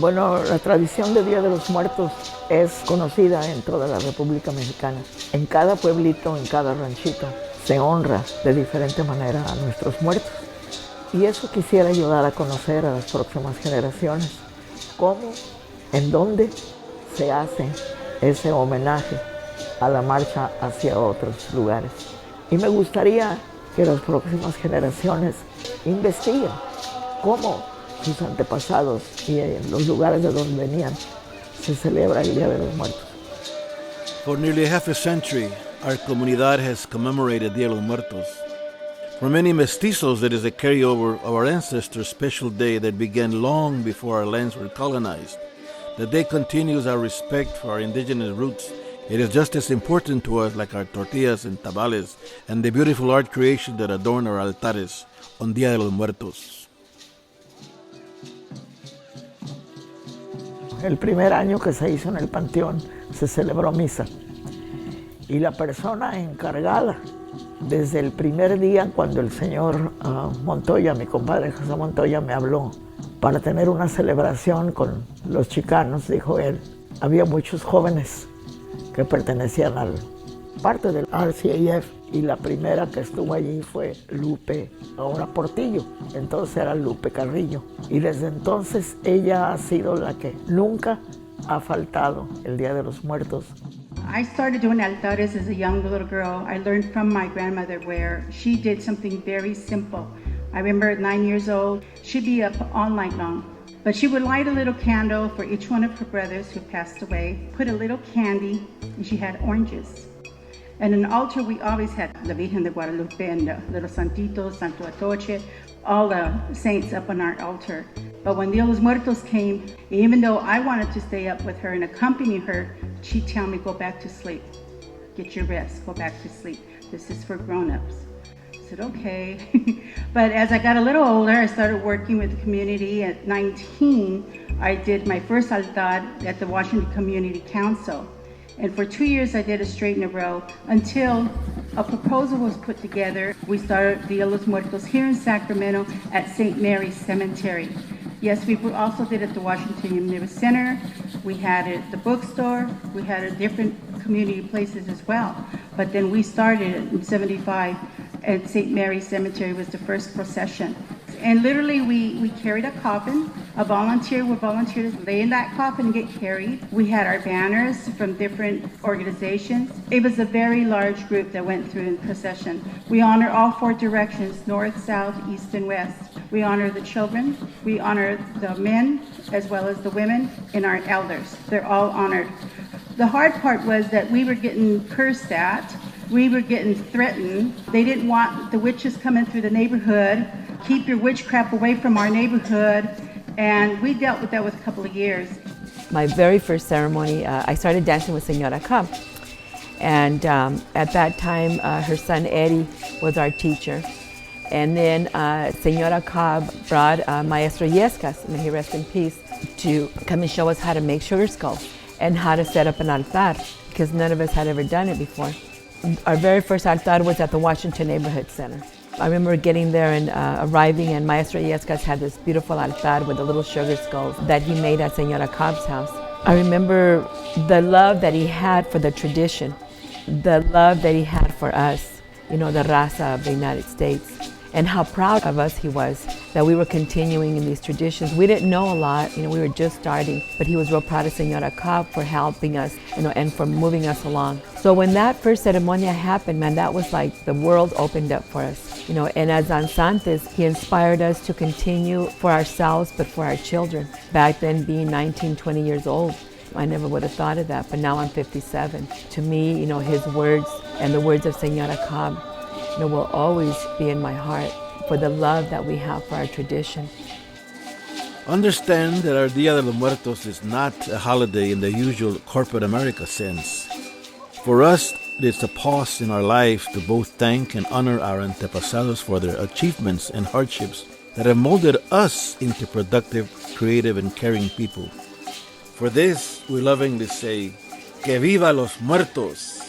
Bueno, la tradición de Día de los Muertos es conocida en toda la República Mexicana. En cada pueblito, en cada ranchito, se honra de diferente manera a nuestros muertos. Y eso quisiera ayudar a conocer a las próximas generaciones cómo, en dónde se hace ese homenaje a la marcha hacia otros lugares. Y me gustaría que las próximas generaciones investiguen cómo sus antepasados y en los lugares de donde venían se celebra el Día de los Muertos. For nearly half a century, our comunidad has commemorated Dia de los Muertos. For many mestizos, it is a carryover of our ancestors' special day that began long before our lands were colonized. The day continues our respect for our indigenous roots. It is just as important to us like our tortillas and tamales and the beautiful art creation that adorn our altares on Dia de los Muertos. El primer año que se hizo en el panteón se celebró misa y la persona encargada desde el primer día cuando el señor Montoya, mi compadre José Montoya, me habló para tener una celebración con los chicanos, dijo él. Había muchos jóvenes que pertenecían a parte del RCAF y la primera que estuvo allí fue Lupe, ahora Portillo, entonces era Lupe Carrillo. Y desde entonces ella ha sido la que nunca ha faltado el Día de los Muertos. I started doing altares as a young little girl. I learned from my grandmother where she did something very simple. I remember at 9 years old, she'd be up all night long. But she would light a little candle for each one of her brothers who passed away, put a little candy, and she had oranges. And an altar, we always had the Virgen de Guadalupe and the little Santitos, Santo Atoche, all the saints up on our altar. But when Dia de los Muertos came, even though I wanted to stay up with her and accompany her, she'd tell me, go back to sleep. Get your rest, go back to sleep. This is for grown-ups. I said, okay. But as I got a little older, I started working with the community. At 19, I did my first altar at the Washington Community Council. And for 2 years, I did it straight in a row until a proposal was put together. We started Dia de los Muertos here in Sacramento at St. Mary's Cemetery. Yes, we also did it at the Washington University Center. We had it at the bookstore. We had it at different community places as well. But then we started it in 75 at St. Mary's Cemetery was the first procession. And literally we carried a coffin. A volunteer would volunteer to lay in that coffin and get carried. We had our banners from different organizations. It was a very large group that went through in procession. We honor all 4 directions, north, south, east, and west. We honor the children, we honor the men, as well as the women, and our elders. They're all honored. The hard part was that we were getting cursed at. We were getting threatened. They didn't want the witches coming through the neighborhood. Keep your witchcraft away from our neighborhood. And we dealt with that with a couple of years. My very first ceremony, I started dancing with Senora Cobb. And at that time, her son Eddie was our teacher. And then Senora Cobb brought Maestro Yescas, may he rest in peace, to come and show us how to make sugar skulls and how to set up an altar, because none of us had ever done it before. Our very first altar was at the Washington Neighborhood Center. I remember getting there and arriving, and Maestro Yescas had this beautiful altar with the little sugar skulls that he made at Senora Cobb's house. I remember the love that he had for the tradition, the love that he had for us, you know, the raza of the United States, and how proud of us he was that we were continuing in these traditions. We didn't know a lot, you know, we were just starting, but he was real proud of Senora Cobb for helping us, you know, and for moving us along. So when that first ceremonia happened, man, that was like the world opened up for us, you know, and as danzantes, he inspired us to continue for ourselves, but for our children. Back then, being 19, 20 years old, I never would have thought of that, but now I'm 57. To me, you know, his words and the words of Senora Cobb, you know, will always be in my heart for the love that we have for our tradition. Understand that our Dia de los Muertos is not a holiday in the usual corporate America sense. For us, it's a pause in our life to both thank and honor our antepasados for their achievements and hardships that have molded us into productive, creative, and caring people. For this, we lovingly say, Que viva los muertos!